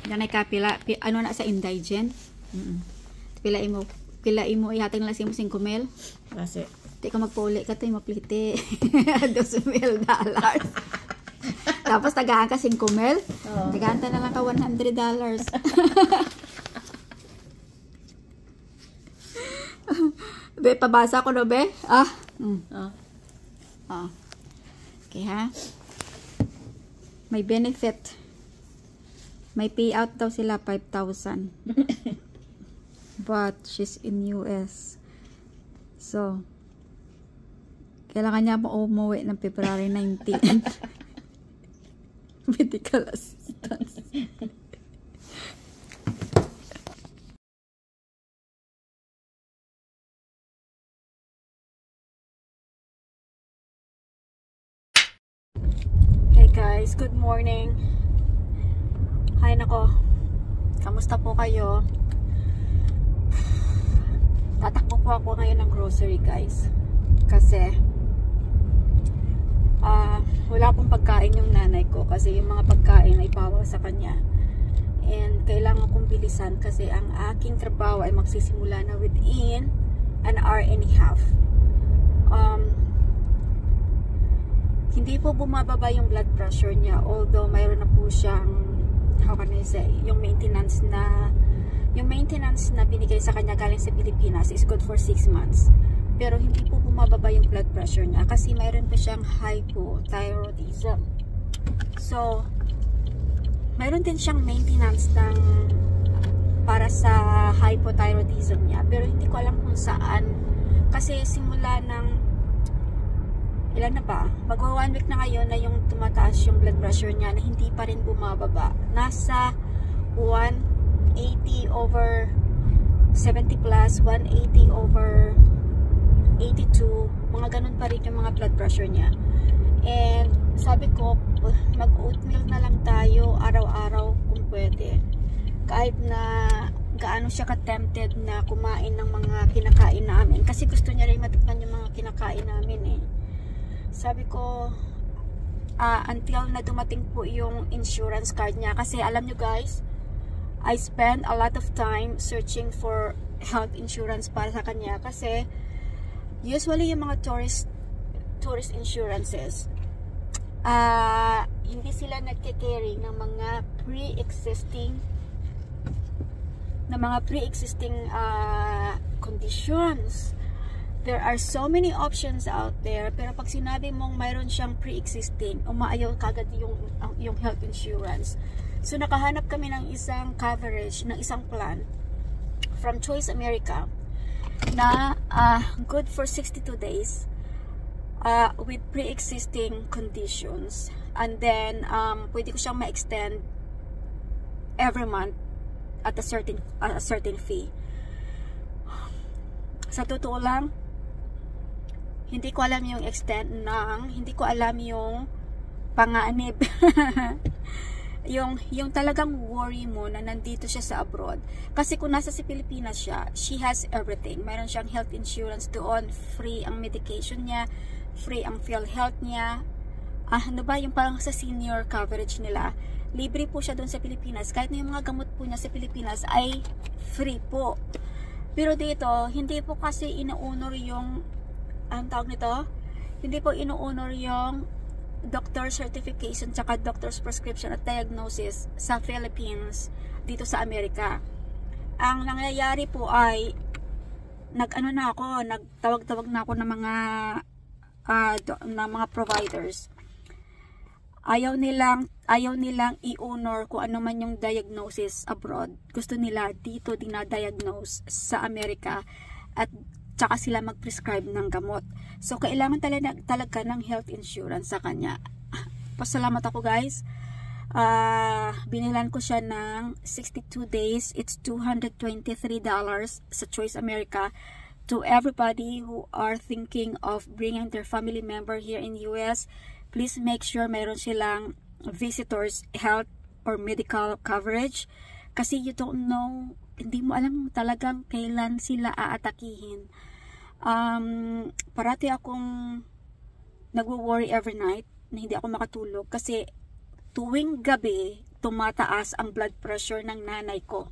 Yan ay kapila, ano na sa indigent. Pila imo ihatag lang mo 5 mil. Kasi Di ka magpuli ka tayo maplite. $2,000. Tapos tagaan ka 5 mil. Tagaan na lang ka $100. Be, pabasa ko no, be? Okay, ha? May benefit. May payout daw sila 5,000. But she's in US. So, kailangan niya pa umuwi ng February 19. Medical assistance. Hey guys, good morning. Hi nako. Kamusta po kayo? Tatakbo po ako ngayon ng grocery, guys. Kasi wala pong pagkain yung nanay ko kasi yung mga pagkain ay bawal sa kanya. And kailangan kong bilisan kasi ang aking trabaho ay magsisimula na within an hour and a half. Hindi po bumababa yung blood pressure niya, although mayroon na po siyang, how can I say, yung maintenance na binigay sa kanya galing sa Pilipinas is good for 6 months. Pero hindi po bumababa yung blood pressure niya kasi mayroon pa siyang hypothyroidism. So, mayroon din siyang maintenance para sa hypothyroidism niya. Pero hindi ko alam kung saan. Kasi simula ng ilan na ba? Magwa 1 week na ngayon na yung tumataas yung blood pressure niya na hindi pa rin bumababa. Nasa 180 over 70 plus, 180 over 82. Mga ganun pa rin yung mga blood pressure niya. And sabi ko, mag-oatmeal na lang tayo araw-araw kung pwede. Kahit na gaano siya ka-tempted na kumain ng mga kinakain namin. Kasi gusto niya rin matikman yung mga kinakain namin eh. Sabi ko, until na dumating po yung insurance card niya. Kasi alam nyo guys, I spend a lot of time searching for health insurance para sa kanya. Kasi usually yung mga tourist insurances, hindi sila nagke-carry ng mga pre-existing conditions. There are so many options out there, pero pag sinabi mong mayroon siyang pre-existing, umaayaw kagad yung health insurance. So nakahanap kami ng isang coverage, ng isang plan from Choice America na good for 62 days with pre-existing conditions. And then pwede ko siyang ma-extend every month at a certain fee. Sa totoo lang, hindi ko alam yung extent hindi ko alam yung panganib. yung talagang worry mo na nandito siya sa abroad. Kasi kung nasa si Pilipinas siya, she has everything. Mayroon siyang health insurance doon, free ang medication niya, free ang PhilHealth niya. Ano ba, yung parang sa senior coverage nila, libre po siya doon sa Pilipinas. Kahit na yung mga gamot po niya sa Pilipinas ay free po. Pero dito, hindi po kasi ino-honor yung tawag nito, hindi po ino-honor yung doctor certification tsaka doctor's prescription at diagnosis sa Philippines dito sa Amerika. Ang nangyayari po ay nagtawag-tawag na ako ng mga providers. Ayaw nilang i-honor kung ano man yung diagnosis abroad. Gusto nila dito dinadiagnose sa Amerika at tsaka sila mag-prescribe ng gamot. So, kailangan talaga ng health insurance sa kanya. Pasalamat ako guys. Binilan ko siya ng 62 days. It's $223 sa Choice America. To everybody who are thinking of bringing their family member here in US, please make sure mayroon silang visitors health or medical coverage. Kasi you don't know, hindi mo alam talagang kailan sila aatakihin. Parati akong nagwo-worry every night na hindi ako makatulog kasi tuwing gabi tumataas ang blood pressure ng nanay ko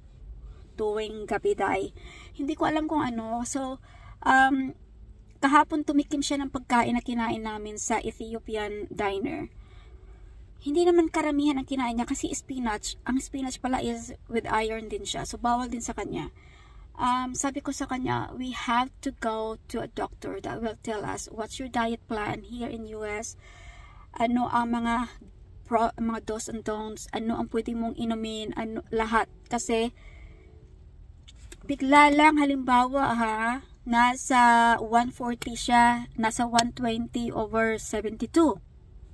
tuwing gabi day. Hindi ko alam kung ano. So, kahapon tumikim siya ng pagkain na kinain namin sa Ethiopian diner. Hindi naman karamihan ang kinain niya kasi spinach. Ang spinach pala is with iron din siya. So, bawal din sa kanya. Sabi ko sa kanya, we have to go to a doctor that will tell us what's your diet plan here in US. Ano ang mga do's and don'ts. Ano ang pwede mong inumin. Ano, lahat. Kasi, bigla lang, halimbawa nasa 140 siya, nasa 120 over 72.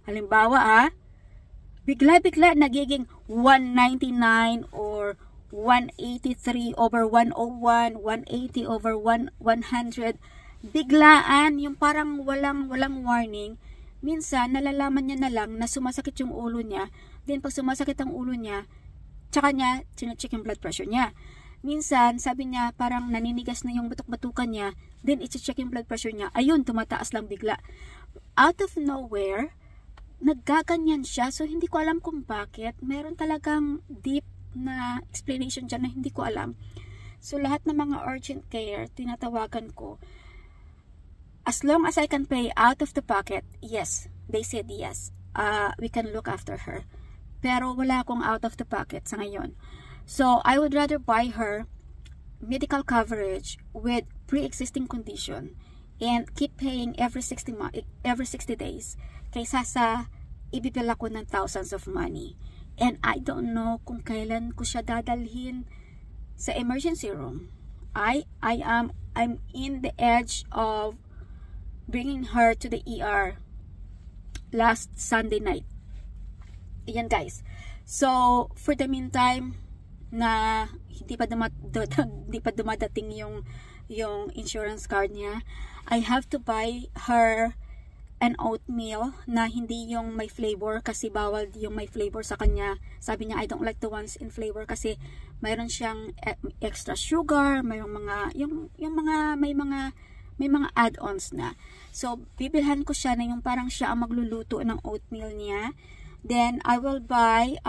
Halimbawa bigla nagiging 199 or 183 over 101, 180 over 100. Biglaan, yung parang walang warning. Minsan, nalalaman niya na lang na sumasakit yung ulo niya. Then, pag sumasakit ang ulo niya, tsaka niya, sinecheck yung blood pressure niya. Minsan, sabi niya, parang naninigas na yung batok-batukan niya, then i-check yung blood pressure niya. Ayun, tumataas lang bigla. Out of nowhere, naggaganyan siya. So, hindi ko alam kung bakit. Meron talagang deep na explanation dyan na hindi ko alam. So, lahat ng mga urgent care, tinatawagan ko. As long as I can pay out of the pocket, yes. They said yes. We can look after her. Pero wala akong out of the pocket sa ngayon. So, I would rather buy her medical coverage with pre-existing condition and keep paying every 60 days kaysa sa ibibil ako ng thousands of money. And I don't know kung kailan ko siya dadalhin sa emergency room. I'm in the edge of bringing her to the ER last Sunday night. Ayan guys. So, for the meantime, na hindi pa dumadating yung insurance card niya, I have to buy her an oatmeal na hindi yung may flavor kasi bawal yung may flavor sa kanya. Sabi niya, I don't like the ones in flavor kasi mayroon siyang extra sugar, may mga add-ons na. So, bibilhan ko siya na yung parang siya ang magluluto ng oatmeal niya. Then, I will buy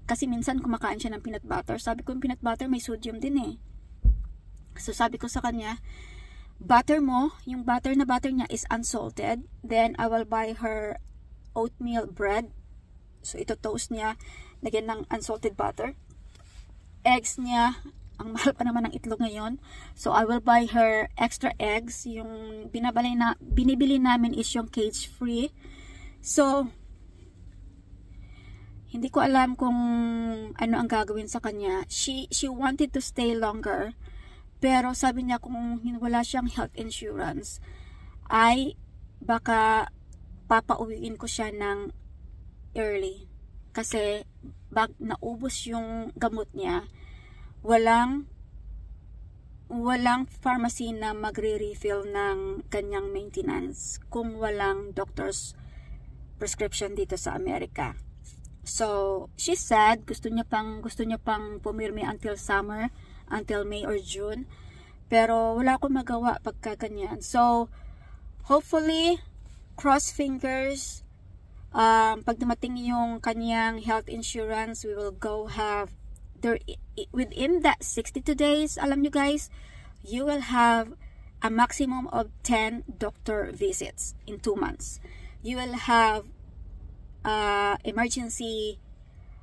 kasi minsan kumakain siya ng peanut butter. Sabi ko, yung peanut butter may sodium din eh. So, sabi ko sa kanya, butter mo, yung butter niya is unsalted. Then, I will buy her oatmeal bread. So, ito toast niya, lagyan ng unsalted butter. Eggs niya, ang mahal pa naman ng itlog ngayon. So, I will buy her extra eggs. Yung binibili namin is yung cage-free. So, hindi ko alam kung ano ang gagawin sa kanya. She wanted to stay longer. Pero sabi niya kung wala siyang health insurance, ay baka papauwiin ko siya ng early. Kasi naubos yung gamot niya. Walang pharmacy na magre-refill ng kanyang maintenance kung walang doctor's prescription dito sa Amerika. So, she said gusto niya pang pumirmi until summer, until May or June. Pero wala akong magawa pagka ganyan. So, hopefully, cross fingers, pag dumating yung kanyang health insurance, we will go have within that 62 days, alam nyo guys, you will have a maximum of 10 doctor visits in 2 months. You will have emergency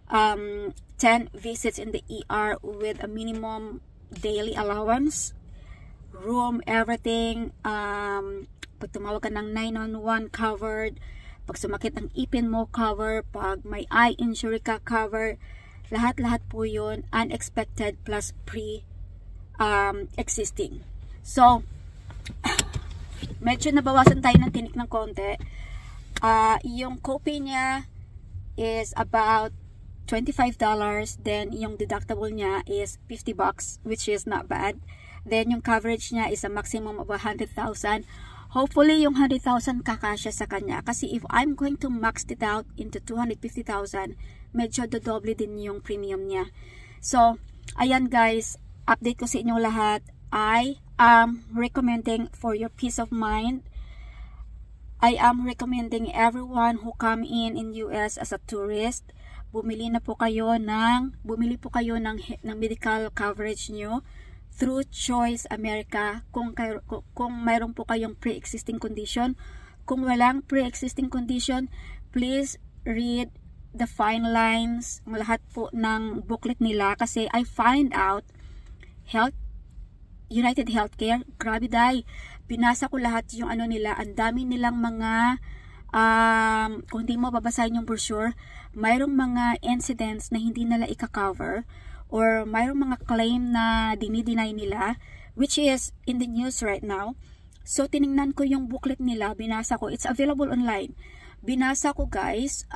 10 visits in the ER with a minimum daily allowance, room, everything. Pag tumawag ka ng 911 covered, pag sumakit ang ipin mo cover, pag may eye injury ka cover, lahat po yun unexpected plus existing. So, medyo nabawasan tayo ng tinik ng konti. Yung copay niya is about $25. Then, yung deductible niya is $50, which is not bad. Then, yung coverage niya is a maximum of 100,000. Hopefully, yung 100,000 kakasya sa kanya. Kasi if I'm going to max it out into 250,000, medyo dodoble din yung premium niya. So, ayan guys, update ko sa inyo lahat. I am recommending for your peace of mind, I am recommending everyone who come in US as a tourist, bumili po kayo ng medical coverage nyo through Choice America kung mayroon po kayong pre-existing condition. Kung walang pre-existing condition, please read the fine lines, lahat po ng booklet nila, kasi I find out United Healthcare, grabe day, binasa ko lahat yung ano nila, ang dami nilang mga kung hindi mo babasahin yung brochure, mayroong mga incidents na hindi nila ika-cover, or mayroong mga claim na dinideny nila, which is in the news right now. So tiningnan ko yung booklet nila, binasa ko, it's available online. Binasa ko guys,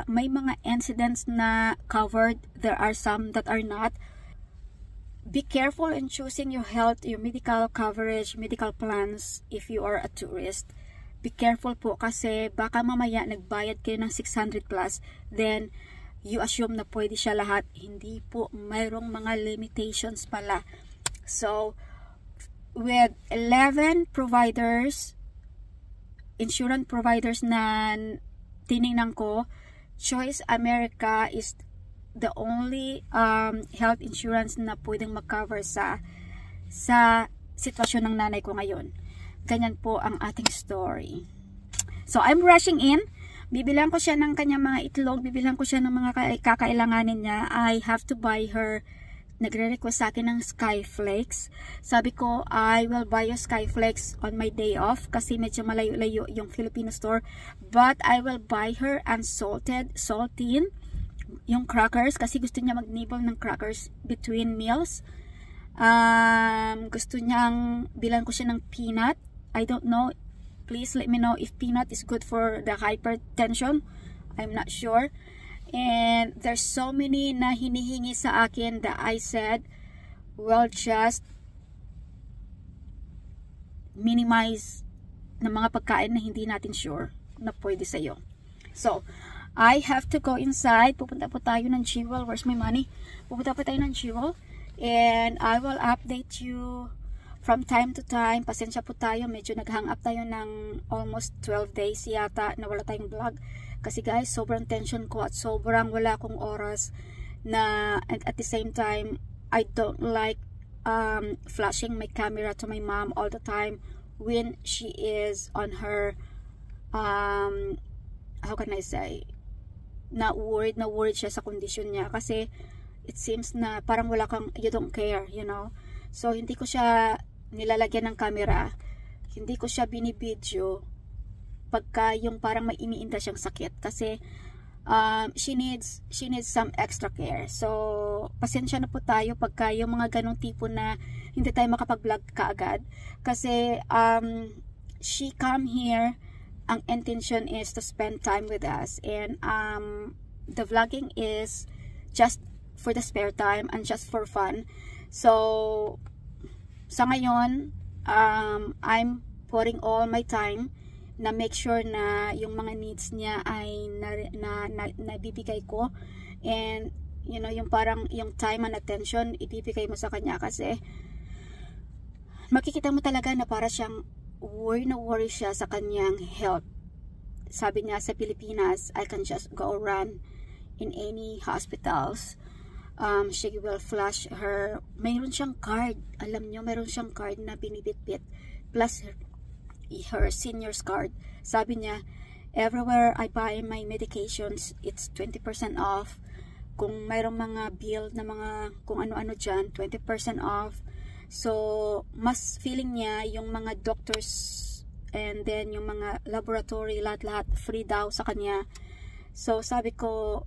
may mga incidents na covered, there are some that are not. Be careful in choosing your medical coverage, medical plans if you are a tourist. Be careful po, kasi baka mamaya nagbayad kayo ng 600 plus, then you assume na pwede siya lahat. Hindi po, mayroong mga limitations pala. So, with 11 providers, insurance providers na tiningnan ko, Choice America is the only health insurance na pwedeng mag-cover sa sitwasyon ng nanay ko ngayon. Ganyan po ang ating story. So, I'm rushing in. Bibilang ko siya ng kanyang mga itlog. Bibilang ko siya ng mga kakailanganin niya. I have to buy her. Nagre-request sa akin ng Skyflakes. Sabi ko, I will buy you Skyflakes on my day off kasi medyo malayo-layo yung Filipino store. But I will buy her saltine, yung crackers, kasi gusto niya mag-nibble ng crackers between meals. Gusto niyang bilan ko siya ng peanut. I don't know, please let me know if peanut is good for the hypertension. I'm not sure. And there's so many na hinihingi sa akin that I said, well, just minimize ng mga pagkain na hindi natin sure na pwede sa'yo. So, I have to go inside. Pupunta po tayo ng Jewel. Where's my money? Pupunta po tayo ng Jewel. And I will update you from time to time. Pasensya po tayo. Medyo nag-hang up tayo ng almost 12 days yata na wala tayong vlog. Kasi guys, sobrang tension ko at sobrang wala akong oras na, and at the same time, I don't like flashing my camera to my mom all the time when she is on her, how can I say, na worried siya sa condition niya, kasi it seems na parang wala kang, you don't care, you know. So hindi ko siya nilalagyan ng camera, hindi ko siya binibidyo pagka yung parang may iniinda siyang sakit, kasi she needs some extra care. So pasensya na po tayo pagka yung mga ganong tipo na hindi tayo makapag-vlog kaagad, kasi she come here, ang intention is to spend time with us, and the vlogging is just for the spare time and just for fun. So sa ngayon, I'm putting all my time na make sure na yung mga needs niya ay nabibigay ko, and you know, yung parang yung time and attention ibibigay mo sa kanya, kasi makikita mo talaga na para siyang worry siya sa kanyang health. Sabi niya, sa Pilipinas, I can just go run in any hospitals. She will flash her, mayroon siyang card, alam niyo, mayroon siyang card na binibitbit, plus her senior's card. Sabi niya, everywhere I buy my medications, it's 20% off. Kung mayroong mga bill na mga kung ano-ano dyan, 20% off. So, mas feeling niya yung mga doctors and then yung mga laboratory, lahat-lahat free daw sa kanya. So, sabi ko,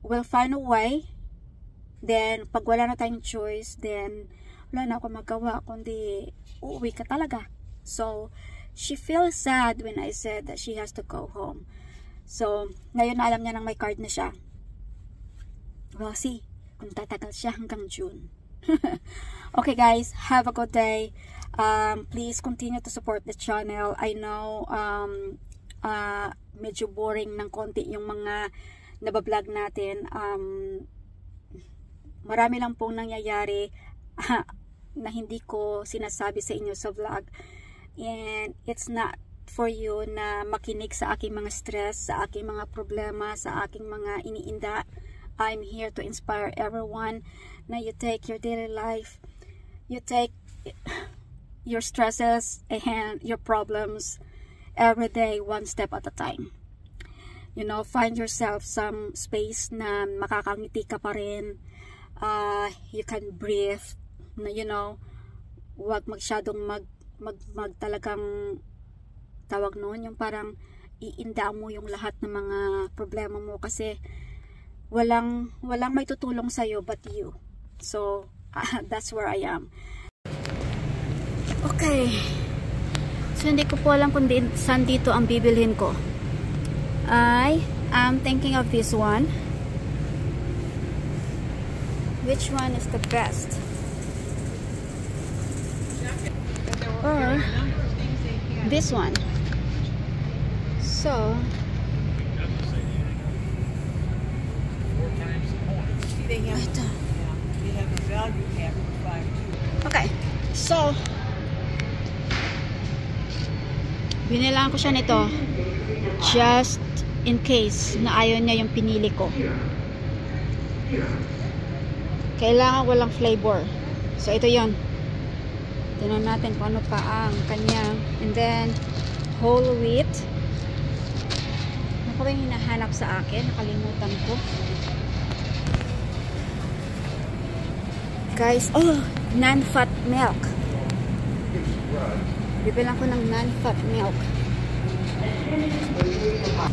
we'll find a way. Then, pag wala na tayong choice, then wala na ako magawa, kundi uuwi ka talaga. So, she feels sad when I said that she has to go home. So, ngayon na alam niya nang may card na siya. We'll see kung tatagal siya hanggang June. Okay guys, have a good day. Please continue to support the channel. I know medyo boring ng konti yung mga nabablog natin. Marami lang pong nangyayari na hindi ko sinasabi sa inyo sa vlog, and it's not for you na makinig sa aking mga stress, sa aking mga problema, sa aking mga iniinda. I'm here to inspire everyone na you take your daily life, you take your stresses and your problems every day, one step at a time. You know, find yourself some space na makakangiti ka pa rin. You can breathe, you know, wag masyadong talagang tawag noon, yung parang iinda mo yung lahat ng mga problema mo, kasi walang may tutulong sa'yo but you. So that's where I am. Okay, so hindi ko po alam kung saan dito ang bibilhin ko. I am thinking of this one. Which one is the best? Or this one. So okay, so binilang ko siya nito just in case na ayaw niya yung pinili ko. Kailangan walang flavor. So ito yon. Tingnan natin kung ano pa ang kanya. And then whole wheat. Ano pa ba yung hinahanap sa akin? Nakalimutan ko. Guys, oh, non-fat milk. Bibilang ko ng non-fat milk.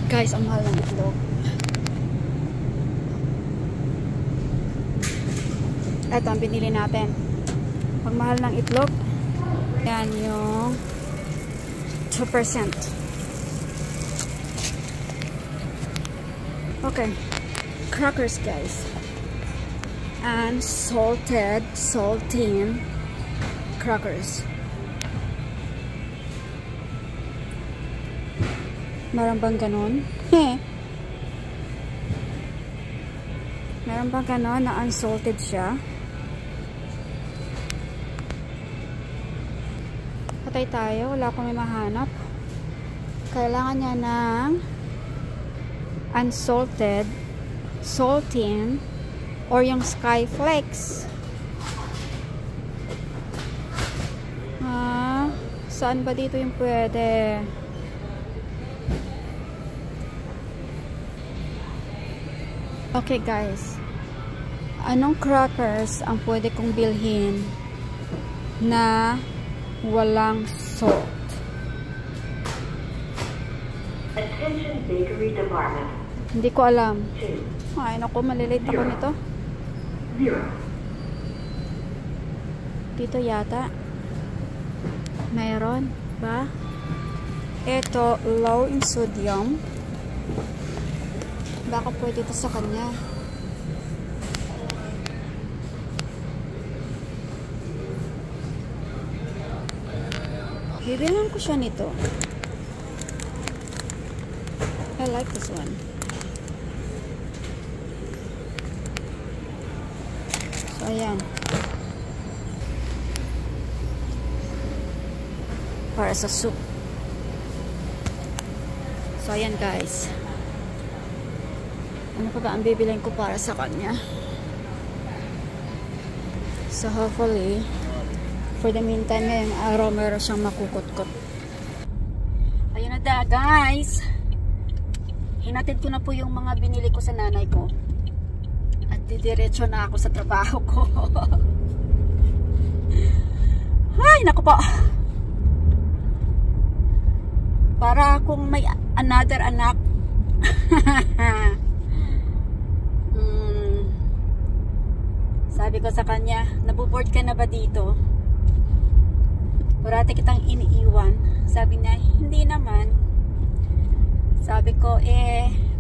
Guys, ang mahal ng itlog. Ito ang binili natin. Pag mahal ng itlog, yan yung 2%. Okay. Crackers, guys. And saltine crackers. Meron bang ganon? Meron bang ganon na unsalted siya? Patay tayo. Wala akong may mahanap. Kailangan niya ng unsalted, saltine, or yung Skyflakes. Saan ba dito yung pwede? Okay guys, anong crackers ang pwede kong bilhin na walang salt? Attention bakery department. Hindi ko alam. Ay naku, malilate ako nito. Dito yata mayroon ba? Ito, low in sodium. Baka pwede ito sa kanya. Bibilang ko siya nito. I like this one. So, ayan. Para sa soup. So, ayan guys. Ano pa ba ang bibilin ko para sa kanya? So, hopefully, for the meantime, ngayong araw, meron siyang makukot-kot. Ayun na da, guys. Hinatid ko na po yung mga binili ko sa nanay ko. At didiretso na ako sa trabaho ko. Ay, naku po. Para kung may another anak. Sabi ko sa kanya, nabuboard ka na ba dito? Parati kitang iniiwan. Sabi niya, hindi naman. Sabi ko,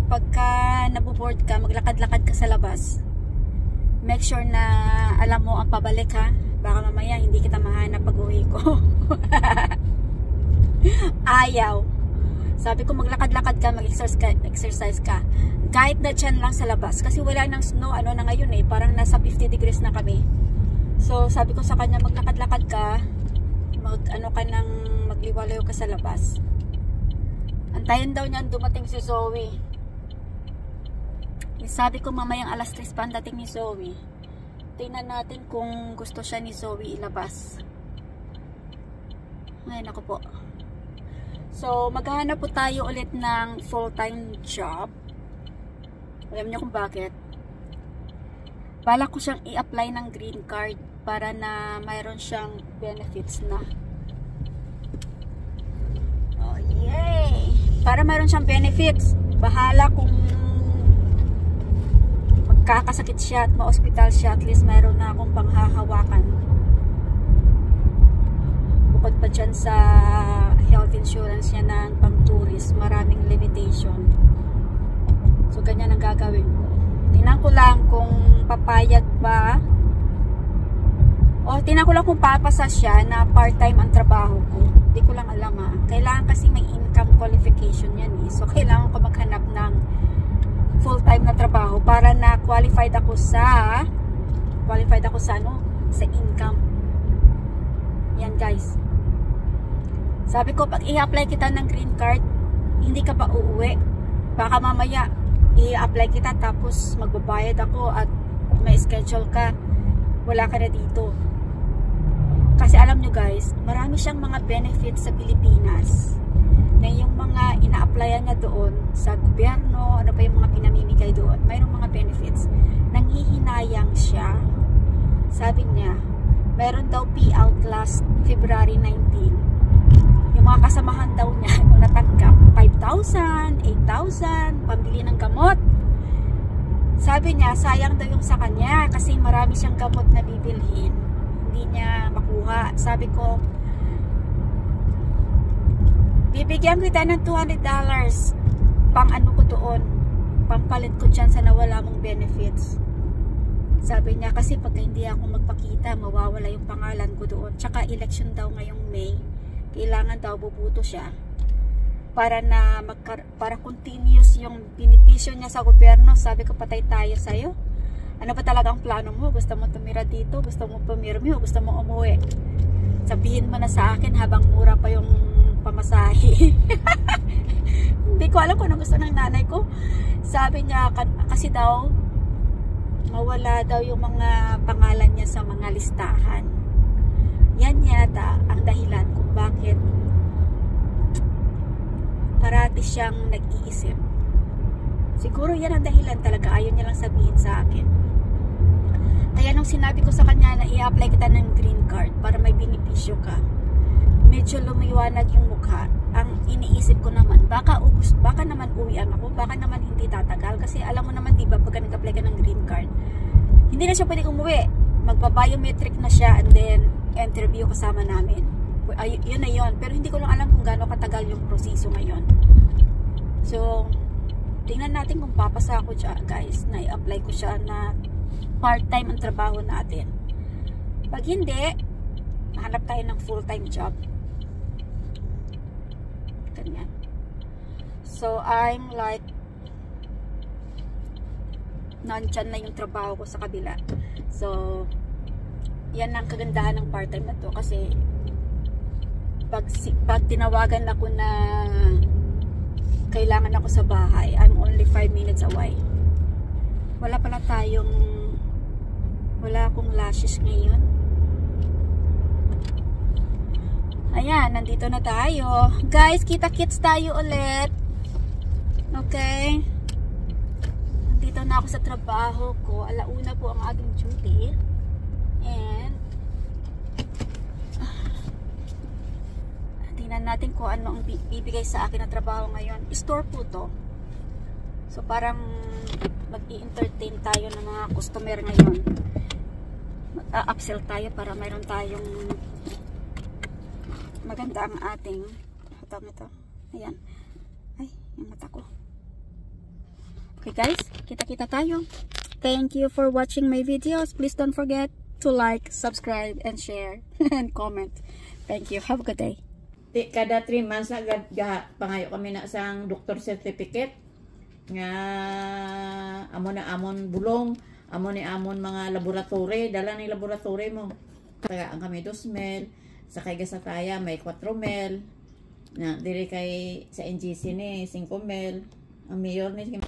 pagka nabuboard ka, maglakad-lakad ka sa labas. Make sure na alam mo ang pabalik ha. Baka mamaya hindi kita mahanap pag uwi ko. Ayaw. Sabi ko, maglakad-lakad ka, mag-exercise ka. Kahit na dyan lang sa labas. Kasi wala nang snow, ano na ngayon parang nasa 50 degrees na kami. So, sabi ko sa kanya, maglakad-lakad ka, magliwalayo ka sa labas. Antayin daw niyan dumating si Zoe. Sabi ko mamayang alas 3 pa ang dating ni Zoe. Tingnan natin kung gusto siya ni Zoe ilabas. Ngayon ako po. So, maghahanap po tayo ulit ng full-time job. Alam niyo kung bakit? Balak ko siyang i-apply ng green card para na mayroon siyang benefits na. Oh, yay! Para mayroon siyang benefits. Bahala kung magkakasakit siya at ma-hospital siya, at least mayroon na akong panghahawakan. Bukod pa dyan sa health insurance niya ng pang-tourist, maraming limitation. So, ganyan ang gagawin ko. Tingnan ko lang kung papayag ba, o tingnan ko lang kung papasa siya na part-time ang trabaho ko. Hindi ko lang alam ha. Kailangan kasi may income qualification yan eh. So, kailangan ko maghanap ng full-time na trabaho para na qualified ako sa sa income. Yan guys. Sabi ko, pag i-apply kita ng green card, hindi ka pa uuwi. Baka mamaya, i-apply kita tapos magbabayad ako at may schedule ka. Wala ka na dito. Kasi alam nyo guys, marami siyang mga benefits sa Pilipinas. Na yung mga ina-applyan niya doon sa gobyerno, ano pa yung mga pinamimigay doon, mayroong mga benefits. Nanghihinayang siya. Sabi niya, mayroon daw payout last February 19. Yung mga kasamahan daw niya, yung natanggap, 5,000, 8,000, pambili ng gamot. Sabi niya, sayang daw yung sa kanya kasi marami siyang gamot na bibilhin. Hindi niya makuha. Sabi ko, bibigyan kita ng $200 pang ano ko doon, pampalit ko dyan sa nawala mong benefits. Sabi niya, kasi pag hindi ako magpakita, mawawala yung pangalan ko doon. Tsaka election daw ngayong May. Kailangan daw bubuto siya para na para continuous yung benepisyo niya sa gobyerno. Sabi ko, patay tayo sa'yo. Ano ba talagang plano mo? Gusto mo tumira dito? Gusto mo pumirmi? O gusto mo umuwi? Sabihin mo na sa akin habang mura pa yung pamasahe. Hindi ko alam kung ano gusto ng nanay ko. Sabi niya, kasi daw mawala daw yung mga pangalan niya sa mga listahan. Yan yata ang dahilan kung bakit parati siyang nag-iisip. Siguro yan ang dahilan talaga. Ayaw niya lang sabihin sa akin. Kaya nung sinabi ko sa kanya na i-apply kita ng green card para may benepisyo ka, medyo lumiwanag yung mukha. Ang iniisip ko naman, baka naman uwian ako, baka naman hindi tatagal. Kasi alam mo naman, diba, pag nag-apply ka ng green card, hindi na siya pwede umuwi. Magpa-biometric na siya and then interview kasama namin. Yun na yun. Pero hindi ko lang alam kung gaano katagal yung proseso ngayon. So, tingnan natin kung papasa ako dyan, guys, na i-apply ko siya na part-time ang trabaho natin. Pag hindi, hanap tayo ng full-time job. Ganyan. So, I'm like, nandyan na yung trabaho ko sa kabila. So, yan ang kagandahan ng part-time na to. Kasi, pag tinawagan ako na kailangan ako sa bahay, I'm only 5 minutes away. Wala akong lashes ngayon. Ayan, nandito na tayo. Guys, kita-kits tayo ulit. Okay? Nandito na ako sa trabaho ko. Alauna po ang ating duty. And tingnan natin kung ano ang bibigay sa akin na trabaho ngayon. Store po to. So parang mag-i-entertain tayo ng mga customer ngayon. Mag-upsell tayo para mayroon tayong maganda ang ating ito. Ayan. Ay, yung mata ko. Okay guys, kita-kita tayo. Thank you for watching my videos. Please don't forget to like, subscribe, and share, and comment. Thank you. Have a good day. Kada 3 months na pangayo kami na sang doctor certificate nga amon bulong, amon mga laboratory, dala ni laboratory mo. Tagaan kami 2 mil, sa kay gasataya may 4 mil. Na diri kay sa NGC ni 5 mil. Ang mayor ni